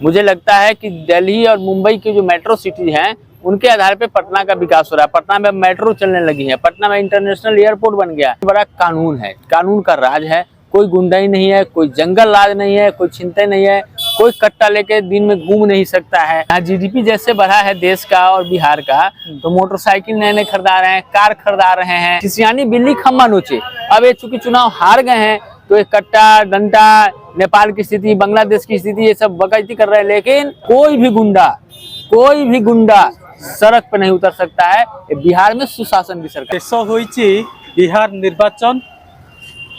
मुझे लगता है कि दिल्ली और मुंबई की जो मेट्रो सिटी हैं उनके आधार पे पटना का विकास हो रहा है। पटना में मेट्रो चलने लगी है, पटना में इंटरनेशनल एयरपोर्ट बन गया। बड़ा कानून है, कानून का राज है, कोई गुंडाई नहीं है, कोई जंगल राज नहीं है, कोई छिनतई नहीं है, कोई कट्टा लेके दिन में घूम नहीं सकता है। यहाँ जीडीपी जैसे बढ़ा है देश का और बिहार का, तो मोटरसाइकिल नए नए खरीदा रहे हैं, कार खरीदा रहे हैं, किसियानी बिल्ली खम्मा नोचे। अब ये चूंकि चुनाव हार गए हैं तो एक कट्टा डंडा, नेपाल की स्थिति, बांग्लादेश की स्थिति, ये सब बकैती कर रहे हैं। लेकिन कोई भी गुंडा सड़क पे नहीं उतर सकता है। बिहार में सुशासन की सरकार। शेष होइछि बिहार निर्वाचन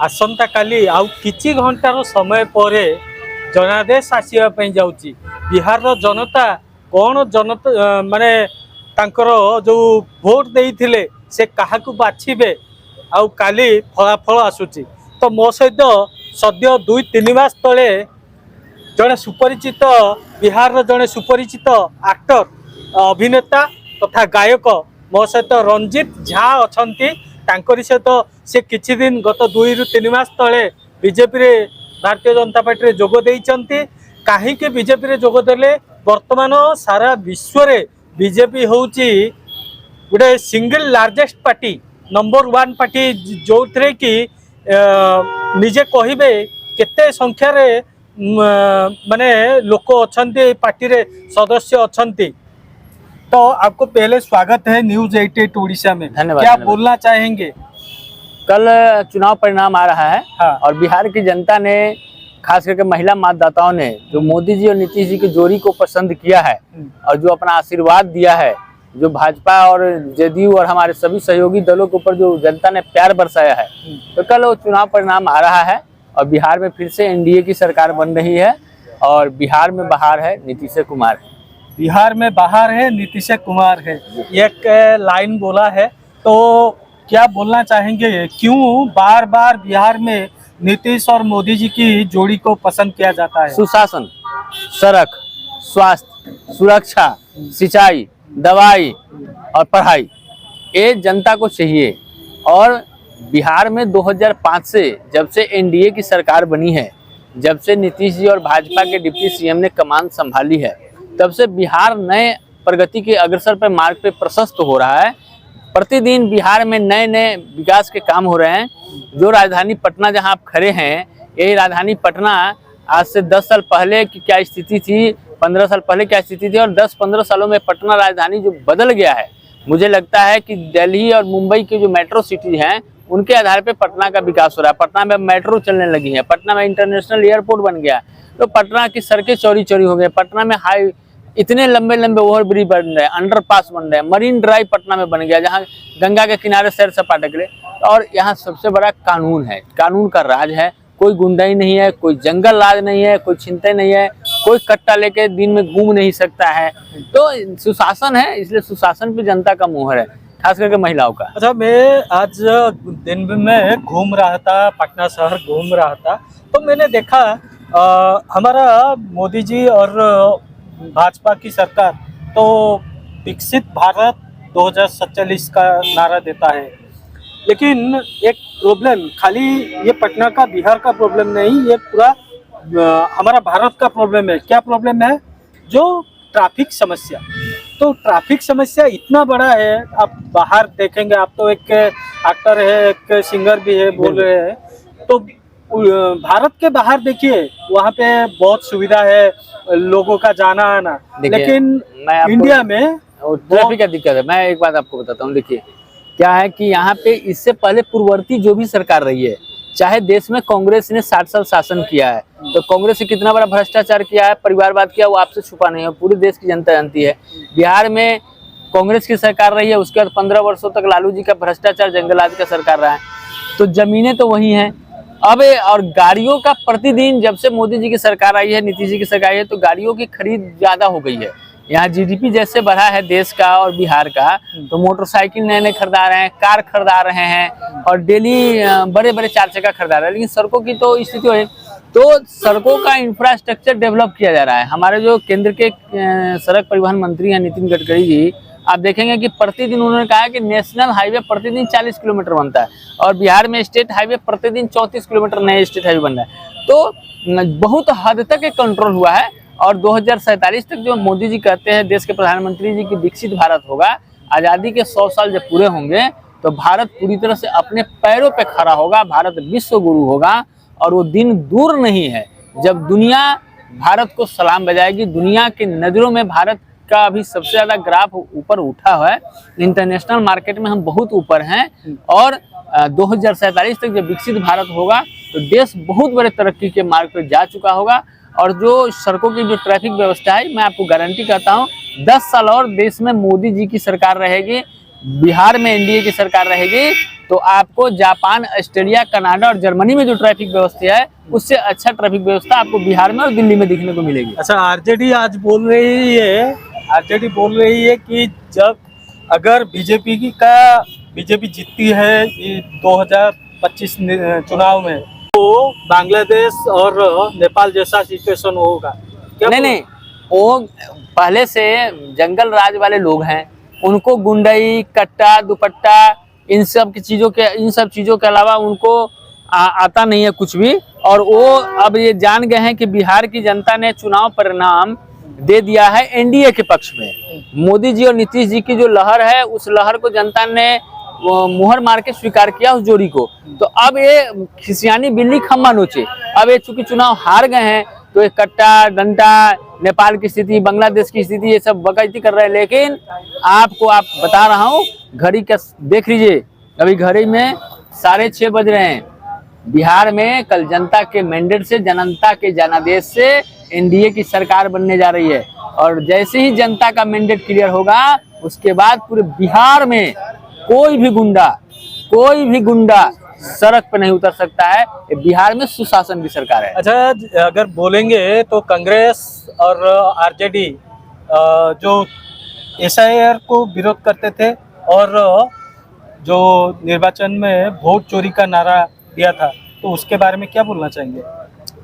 आसंता काली आउ किछि घंटार समय परे जनादेश आसिया पई जाउछि। बिहार रो जनता कोन जनता माने तांकर जो भोट देइथिले से काहाकू बाछिबे आउ काली फलाफल आसुछि। तो मो सहित सद्य 2-3 मास तले जड़े सुपरिचित बिहार जड़े सुपरिचित एक्टर अभिनेता तथा गायक मो सहित रंजित झा अछंती। तांकरी सहित से किछि दिन गत 2-3 मास तले बीजेपी रे भारतीय जनता पार्टी रे जोग देइचंती। काहेकि बीजेपी रे जोग देले वर्तमान सारा विश्व रे बीजेपी होउची गोटे single largest party, number 1 party, जो थे कि निजे कहिबे केते संख्या रे माने लोक अछंती पार्टी रे सदस्य अछंती। तो आपको पहले स्वागत है न्यूज 88 उड़ीसा में। धन्यवाद। क्या बोलना चाहेंगे? कल चुनाव परिणाम आ रहा है। हाँ। और बिहार की जनता ने, खास करके महिला मतदाताओं ने, जो मोदी जी और नीतीश जी की जोड़ी को पसंद किया है और जो अपना आशीर्वाद दिया है, जो भाजपा और जदयू और हमारे सभी सहयोगी दलों के ऊपर जो जनता ने प्यार बरसाया है, तो कल वो चुनाव परिणाम आ रहा है और बिहार में फिर से एनडीए की सरकार बन रही है और बिहार में बहार है, नीतीश कुमार है। बिहार में बाहर है, नीतीश कुमार है, एक लाइन बोला है। तो क्या बोलना चाहेंगे, क्यों बार बार बिहार में नीतीश और मोदी जी की जोड़ी को पसंद किया जाता है? सुशासन, सड़क, स्वास्थ्य, सुरक्षा, सिंचाई, दवाई और पढ़ाई, ये जनता को चाहिए। और बिहार में 2005 से, जब से एनडीए की सरकार बनी है, जब से नीतीश जी और भाजपा के डिप्टी सीएम ने कमान संभाली है, तब से बिहार नए प्रगति के अग्रसर पे मार्ग पे प्रशस्त हो रहा है। प्रतिदिन बिहार में नए नए विकास के काम हो रहे हैं। जो राजधानी पटना जहां आप खड़े हैं, यही राजधानी पटना आज से 10 साल पहले की क्या स्थिति थी, 15 साल पहले क्या स्थिति थी, और 10-15 सालों में पटना राजधानी जो बदल गया है। मुझे लगता है कि दिल्ली और मुंबई की जो मेट्रो सिटी हैं उनके आधार पे पटना का विकास हो रहा है। पटना में मेट्रो चलने लगी है, पटना में इंटरनेशनल एयरपोर्ट बन गया, तो पटना की सड़कें चौड़ी चौड़ी हो गई। पटना में इतने लंबे लंबे ओवरब्रिज बन रहे हैं, अंडरपास बन रहे हैं, मरीन ड्राइव पटना में बन गया, जहाँ गंगा के किनारे सैर सपाटे के लिए। और यहाँ सबसे बड़ा कानून है, कानून का राज है, कोई गुंडाई नहीं है, कोई जंगल राज नहीं है, कोई छिनतई नहीं है, कोई कट्टा लेके दिन में घूम नहीं सकता है। तो सुशासन है, इसलिए सुशासन पे जनता का मोहर है, खास करके महिलाओं का। अच्छा, मैं आज दिन में घूम रहा था, पटना शहर घूम रहा था, तो मैंने देखा हमारा मोदी जी और भाजपा की सरकार तो विकसित भारत 2047 का नारा देता है। लेकिन एक प्रॉब्लम, खाली ये पटना का, बिहार का प्रॉब्लम नहीं, ये पूरा हमारा भारत का प्रॉब्लम है। क्या प्रॉब्लम है? जो ट्रैफिक समस्या। तो ट्रैफिक समस्या इतना बड़ा है, आप बाहर देखेंगे, आप तो एक एक्टर है, एक सिंगर भी है, बोल रहे हैं, तो भारत के बाहर देखिए, वहाँ पे बहुत सुविधा है लोगों का जाना आना। लेकिन इंडिया में ट्रैफिक का दिक्कत है। मैं एक बात आपको बताता हूँ, देखिए क्या है कि यहाँ पे इससे पहले पूर्ववर्ती जो भी सरकार रही है, चाहे देश में कांग्रेस ने 60 साल शासन किया है, तो कांग्रेस ने कितना बड़ा भ्रष्टाचार किया है, परिवारवाद किया, वो आपसे छुपा नहीं है, पूरे देश की जनता जानती है। बिहार में कांग्रेस की सरकार रही है, उसके बाद 15 वर्षों तक लालू जी का भ्रष्टाचार, जंगलात का सरकार रहा है, तो जमीनें तो वही हैं। अब और गाड़ियों का प्रतिदिन, जब से मोदी जी की सरकार आई है, नीतीश जी की सरकार आई है, तो गाड़ियों की खरीद ज्यादा हो गई है। यहाँ जीडीपी जैसे बढ़ा है देश का और बिहार का, तो मोटरसाइकिल नए नए खरीदा रहे हैं, कार खरीदा रहे हैं, और डेली बड़े बड़े 4 चक्का खरीदा रहे हैं। लेकिन सड़कों की तो स्थिति है, तो सड़कों का इंफ्रास्ट्रक्चर डेवलप किया जा रहा है। हमारे जो केंद्र के सड़क परिवहन मंत्री हैं नितिन गडकरी जी, आप देखेंगे कि प्रतिदिन उन्होंने कहा कि नेशनल हाईवे प्रतिदिन 40 किलोमीटर बनता है, और बिहार में स्टेट हाईवे प्रतिदिन 34 किलोमीटर नए स्टेट हाईवे बन रहा है। तो बहुत हद तक कंट्रोल हुआ है। और 2047 तक जो मोदी जी कहते हैं देश के प्रधानमंत्री जी की विकसित भारत होगा, आज़ादी के 100 साल जब पूरे होंगे तो भारत पूरी तरह से अपने पैरों पे खड़ा होगा, भारत विश्व गुरु होगा। और वो दिन दूर नहीं है जब दुनिया भारत को सलाम बजाएगी। दुनिया की नज़रों में भारत का अभी सबसे ज़्यादा ग्राफ ऊपर उठा हुआ है, इंटरनेशनल मार्केट में हम बहुत ऊपर हैं। और 2047 तक जब विकसित भारत होगा तो देश बहुत बड़े तरक्की के मार्ग पर जा चुका होगा। और जो सड़कों की जो ट्रैफिक व्यवस्था है, मैं आपको गारंटी करता हूँ 10 साल और देश में मोदी जी की सरकार रहेगी, बिहार में एनडीए की सरकार रहेगी, तो आपको जापान, ऑस्ट्रेलिया, कनाडा और जर्मनी में जो ट्रैफिक व्यवस्था है उससे अच्छा ट्रैफिक व्यवस्था आपको बिहार में और दिल्ली में दिखने को मिलेगी। अच्छा, आरजेडी आज बोल रही है कि जब अगर बीजेपी जीतती है ये 2025 चुनाव में तो बांग्लादेश और नेपाल जैसा सिचुएशन होगा। नहीं, वो पहले से जंगल राज वाले लोग हैं, उनको गुंडई, कट्टा, दुपट्टा इन सब चीज़ों के अलावा उनको आता नहीं है कुछ भी। और वो अब ये जान गए हैं कि बिहार की जनता ने चुनाव परिणाम दे दिया है एनडीए के पक्ष में। मोदी जी और नीतीश जी की जो लहर है उस लहर को जनता ने मुहर मार के स्वीकार किया उस जोड़ी को। तो अब ये खिसियानी बिल्ली खम्मा नोचे। अब ये चूंकि चुनाव हार गए हैं तो ये कट्टा, डंडा, नेपाल की स्थिति, बांग्लादेश की स्थिति, ये सब बकैती कर रहे हैं। लेकिन आप बता रहा हूँ, घड़ी का देख लीजिए, अभी घड़ी में 6:30 बज रहे हैं। बिहार में कल जनता के मैंडेट से, जनता के जनादेश से एनडीए की सरकार बनने जा रही है। और जैसे ही जनता का मैंडेट क्लियर होगा उसके बाद पूरे बिहार में कोई भी गुंडा सड़क पर नहीं उतर सकता है। बिहार में सुशासन की सरकार है। अच्छा, अगर बोलेंगे तो कांग्रेस और आरजेडी जो एसआईआर को विरोध करते थे और जो निर्वाचन में वोट चोरी का नारा दिया था, तो उसके बारे में क्या बोलना चाहेंगे?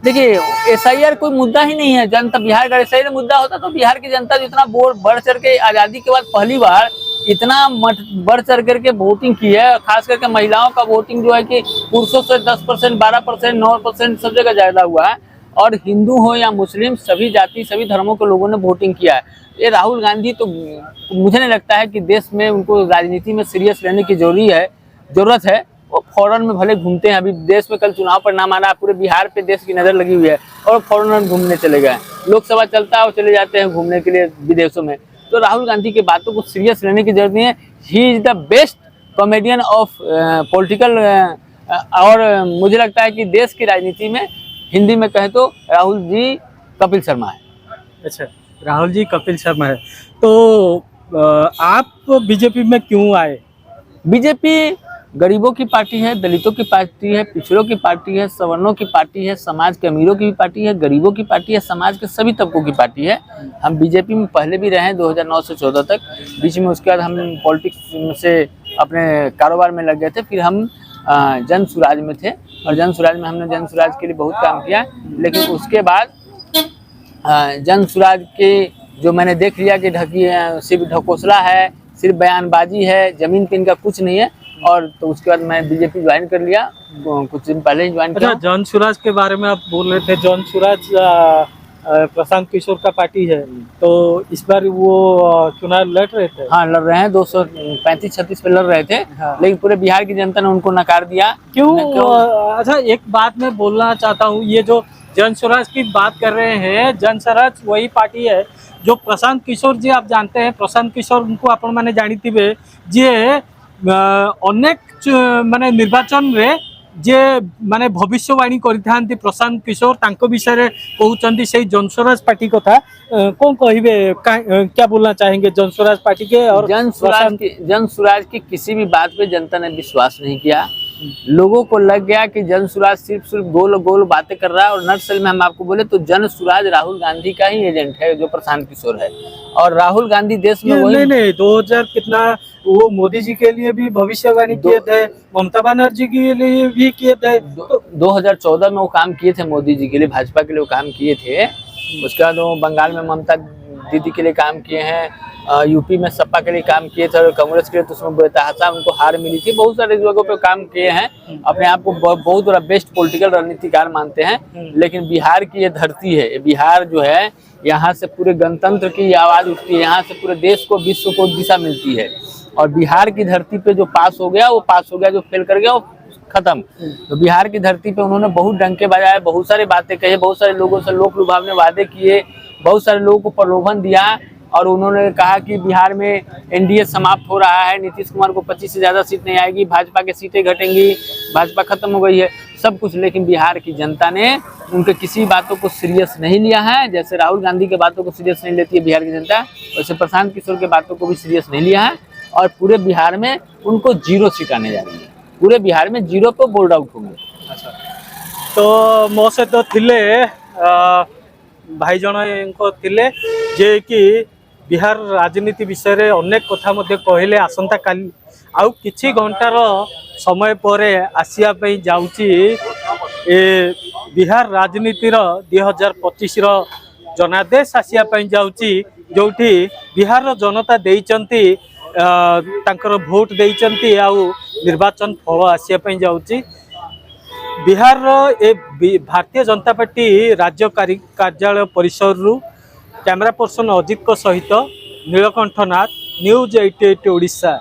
देखिए, एसआईआर कोई मुद्दा ही नहीं है। जनता बिहार का एसआईआर मुद्दा होता तो बिहार की जनता जो इतना बढ़ चढ़ के आज़ादी के बाद पहली बार इतना बढ़ चढ़ करके वोटिंग की है, खास करके महिलाओं का वोटिंग जो है कि पुरुषों से 10%, 12%, 9% सब जगह ज़्यादा हुआ है। और हिंदू हो या मुस्लिम, सभी जाति, सभी धर्मों के लोगों ने वोटिंग किया है। ये राहुल गांधी तो मुझे नहीं लगता है कि देश में उनको राजनीति में सीरियस रहने की जरूरत है। वो फॉरेन में भले घूमते हैं, अभी देश में कल चुनाव परिणाम आना, पूरे बिहार पे देश की नज़र लगी हुई है और फॉरेन में घूमने चले गए। लोकसभा चलता है और चले जाते हैं घूमने के लिए विदेशों में। तो राहुल गांधी की बातों को सीरियस लेने की जरूरत नहीं है। He is the best comedian of political. और मुझे लगता है कि देश की राजनीति में हिंदी में कहें तो राहुल जी कपिल शर्मा है। अच्छा, राहुल जी कपिल शर्मा है। तो आप बीजेपी में क्यों आए? बीजेपी गरीबों की पार्टी है, दलितों की पार्टी है, पिछड़ों की पार्टी है, सवर्णों की पार्टी है, समाज के अमीरों की भी पार्टी है, गरीबों की पार्टी है, समाज के सभी तबकों की पार्टी है। हम बीजेपी में पहले भी रहे हैं 2009 से 14 तक। बीच में उसके बाद हम पॉलिटिक्स से अपने कारोबार में लग गए थे। फिर हम जन सुराज में थे और जन सुराज में हमने जन सुराज के लिए बहुत काम किया। लेकिन उसके बाद जन सुराज के जो मैंने देख लिया कि सिर्फ ढकोसला है, सिर्फ बयानबाजी है, ज़मीन पे इनका कुछ नहीं है। और तो उसके बाद मैं बीजेपी ज्वाइन कर लिया, कुछ दिन पहले ही ज्वाइन किया। अच्छा, जन सुराज के बारे में आप बोल रहे थे। जन सुराज प्रशांत किशोर का पार्टी है, तो इस बार वो चुनाव लड़ रहे थे। हाँ, लड़ रहे हैं, 235-36 पे लड़ रहे थे। हाँ। लेकिन पूरे बिहार की जनता ने उनको नकार दिया। क्यों? अच्छा, एक बात मैं बोलना चाहता हूँ, ये जो जन स्वराज की बात कर रहे हैं, जन स्वराज वही पार्टी है जो प्रशांत किशोर जी, आप जानते हैं प्रशांत किशोर उनको आपण मैंने जानी जे अनेक माने निर्वाचन रे जे माने भविष्यवाणी करिथांती प्रशांत किशोर तांको विषय रे कहउचंती से जन स्वराज पार्टी कथा कौन कहिबे, क्या बोलना चाहेंगे जन स्वराज पार्टी के? और जन स्वराज की किसी भी बात पे जनता ने विश्वास नहीं किया। लोगों को लग गया कि जन स्वराज सिर्फ गोल गोल बातें कर रहा है। और नक्सल में हम आपको बोले तो जन स्वराज राहुल गांधी का ही एजेंट है जो प्रशांत किशोर है। और राहुल गांधी देश में वही नहीं 2000 कितना वो मोदी जी के लिए भी भविष्यवाणी किए थे, ममता बनर्जी के लिए भी किए थे। 2014 में वो काम किए थे मोदी जी के लिए, भाजपा के लिए वो काम किए थे। उसके बाद वो बंगाल में ममता दीदी के लिए काम किए हैं यूपी में सपा के लिए काम किए थे और कांग्रेस के लिए तो उसमें बेतहाशा उनको हार मिली थी। बहुत सारे जगहों पे काम किए हैं, अपने आप को बहुत बड़ा बेस्ट पॉलिटिकल रणनीतिकार मानते हैं। लेकिन बिहार की ये धरती है, बिहार जो है, यहाँ से पूरे गणतंत्र की आवाज उठती है, यहाँ से पूरे देश को, विश्व को दिशा मिलती है। और बिहार की धरती पे जो पास हो गया वो पास हो गया, जो फेल कर गया वो खत्म। तो बिहार की धरती पे उन्होंने बहुत डंके बजाए, बहुत सारी बातें कही, बहुत सारे लोगों से लोक लुभावने वादे किए, बहुत सारे लोगों को प्रलोभन दिया और उन्होंने कहा कि बिहार में एनडीए समाप्त हो रहा है, नीतीश कुमार को 25 से ज़्यादा सीट नहीं आएगी, भाजपा की सीटें घटेंगी, भाजपा खत्म हो गई है, सब कुछ। लेकिन बिहार की जनता ने उनके किसी बातों को सीरियस नहीं लिया है। जैसे राहुल गांधी के बातों को सीरियस नहीं लेती है बिहार की जनता, वैसे प्रशांत किशोर के बातों को भी सीरियस नहीं लिया है और पूरे बिहार में उनको 0 सीट आने जा रही है। पूरे बिहार में 0 पे बोल्ड आउट होंगे। अच्छा, तो मो सहित थिले भाई जन थिले जे कि बिहार राजनीति विषय रे अनेक कथा मध्य कहले। आसंता काली आउ किछि घंटार समय पर आसिया पई जाउची ए बिहार राजनीतिर 2025 रो जनादेश आसिया पई जाउची, जोठी बिहार रो जनता देइचंती तांकर भोट देइचंती आउ निर्वाचन फल आसिया पई जाउची। बिहार रो ए भारतीय जनता पार्टी राज्य कार्यालय परिसर रु कैमरा पर्सन अजित सहित नीलकंठ नाथ, न्यूज 88 ओडिशा।